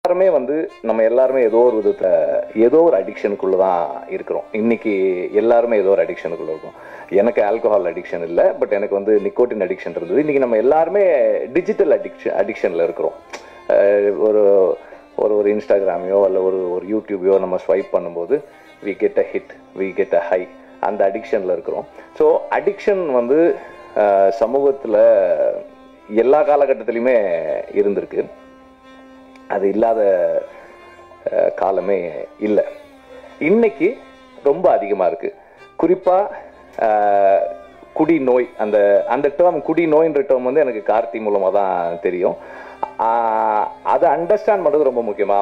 எல்லாருமே நம்ம எல்லாருமே ஏதோ ஒரு விதத்துல ஏதோ ஒரு அடிக்ஷனுக்குள்ள தான் இருக்கிறோம். இன்னைக்கு எல்லாருமே ஏதோ ஒரு அடிக்ஷனுக்குள்ள இருக்கோம். எனக்கு ஆல்கஹால் அடிக்ஷன் இல்லை, பட் எனக்கு நிக்கோட்டின் அடிக்ஷன் இருந்தது. இன்னைக்கு நம்ம எல்லாருமே டிஜிட்டல் அடிக்ஷன்ல இருக்கிறோம். ஒரு ஒரு ஒரு இன்ஸ்டாகிராமையோ அல்ல ஒரு யூடியூபையோ நம்ம ஸ்வைப் பண்ணும்போது we get a hit, we get a high, அந்த அடிக்ஷன்ல இருக்கிறோம். ஸோ அடிக்ஷன் சமூகத்துல எல்லா காலகட்டத்திலையுமே இருந்திருக்கு. அது இல்லாத காலமே இல்லை. இன்னைக்கு ரொம்ப அதிகமா இருக்கு. குறிப்பா குடி நோய், அந்த டேர்ம் குடி நோய்ன்ற டேர்ம் எனக்கு கார்த்தி மூலமா தான் தெரியும். அதை அண்டர்ஸ்டாண்ட் பண்றது ரொம்ப முக்கியமா.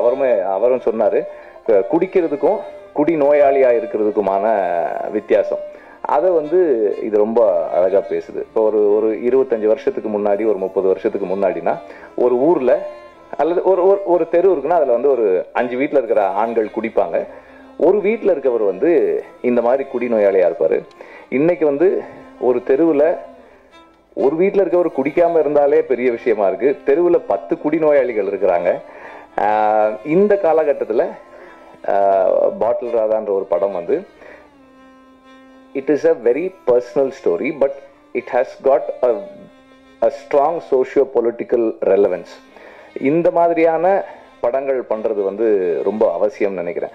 அவரும் சொன்னாரு, குடிக்கிறதுக்கும் குடி நோயாளியா இருக்கிறதுக்குமான வித்தியாசம். அதை இது ரொம்ப அழகா பேசுது. இப்போ ஒரு 25 வருஷத்துக்கு முன்னாடி, ஒரு 30 வருஷத்துக்கு முன்னாடினா ஒரு ஊர்ல அல்லது ஒரு தெரு இருக்குன்னா அதுல ஒரு 5 வீட்டுல இருக்கிற ஆண்கள் குடிப்பாங்க. ஒரு வீட்டுல இருக்கவர் இந்த மாதிரி குடிநோயாளியா இருப்பாரு. இன்னைக்கு ஒரு தெருவுல ஒரு வீட்டுல இருக்கவர் குடிக்காம இருந்தாலே பெரிய விஷயமா இருக்கு. தெருவுல 10 குடிநோயாளிகள் இருக்கிறாங்க. இந்த காலகட்டத்துல பாட்டில் ராதான்ற ஒரு படம் it is a very personal story, but it has got a strong socio-political relevance. இந்த மாதிரியான படங்கள் பண்றது ரொம்ப அவசியம் நினைக்கிறேன்.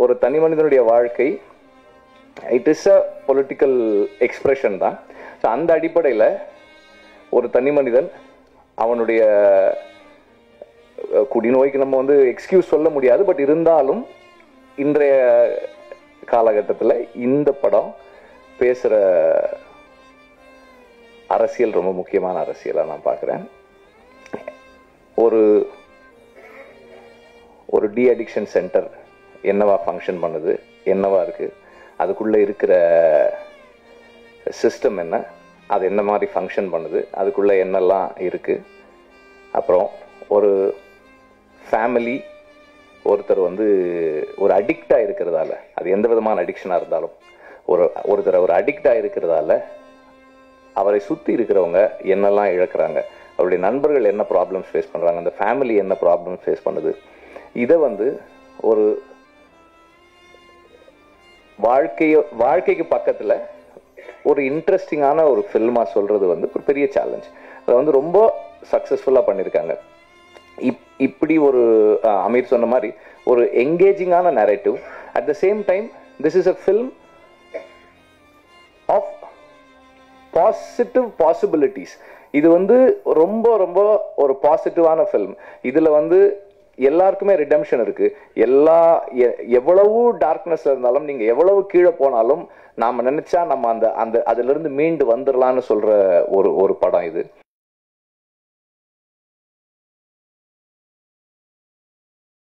ஒரு தனி மனிதனுடைய வாழ்க்கை it is a political expression தான். ஸோ அந்த அடிப்படையில் ஒரு தனி மனிதன் அவனுடைய குடிநோய்க்கு நம்ம எக்ஸ்கியூஸ் சொல்ல முடியாது. பட் இருந்தாலும் இன்றைய காலகட்டத்தில் இந்த படம் பேசுற அரசியல் ரொம்ப முக்கியமான அரசியலா நான் பார்க்கிறேன். ஒரு டி அடிக்ஷன் சென்டர் என்னவா ஃபங்க்ஷன் பண்ணுது, என்னவா இருக்கு, அதுக்குள்ள இருக்கிற சிஸ்டம் என்ன, அது என்ன மாதிரி ஃபங்க்ஷன் பண்ணுது, அதுக்குள்ள என்னெல்லாம் இருக்கு. அப்புறம் ஒரு ஃபேமிலி ஒருத்தர் ஒரு அடிக்டா இருக்கிறதால, அது எந்த விதமான அடிக்ஷனா இருந்தாலும் ஒருத்தர் ஒரு அடிக்டா இருக்கிறதால அவரை சுத்தி இருக்கிறவங்க என்னெல்லாம் இழக்கிறாங்க, அவருடைய நண்பர்கள் என்ன ப்ராப்ளம்ஸ் ஃபேஸ் பண்றாங்க, அந்த ஃபேமிலி என்ன ப்ராப்ளம்ஸ் ஃபேஸ் பண்ணுது, இதை ஒரு வாழ்க்கைக்கு பக்கத்துல ஒரு இன்ட்ரெஸ்டிங்கான ஒரு ஃபில்மா சொல்றது ஒரு பெரிய சேலஞ்ச். அதை ரொம்ப சக்சஸ்ஃபுல்லா பண்ணியிருக்காங்க. இப்படி ஒரு அமீர் சொன்ன மாதிரி ஒரு என்கேஜிங்கான narrative. At the same time this is a film of positive possibilities. இது ரொம்ப ரொம்ப ஒரு பாசிட்டிவான ஃபில்ம். இதுல எல்லாருக்குமே ரிடெம்ஷன் இருக்கு. எவ்வளவு டார்க்னஸ்ல இருந்தாலும், நீங்க எவ்வளவு கீழே போனாலும் நாம நினைச்சா நம்ம அதுல இருந்து மீண்டு வந்துடலாம்னு சொல்ற ஒரு படம் இது.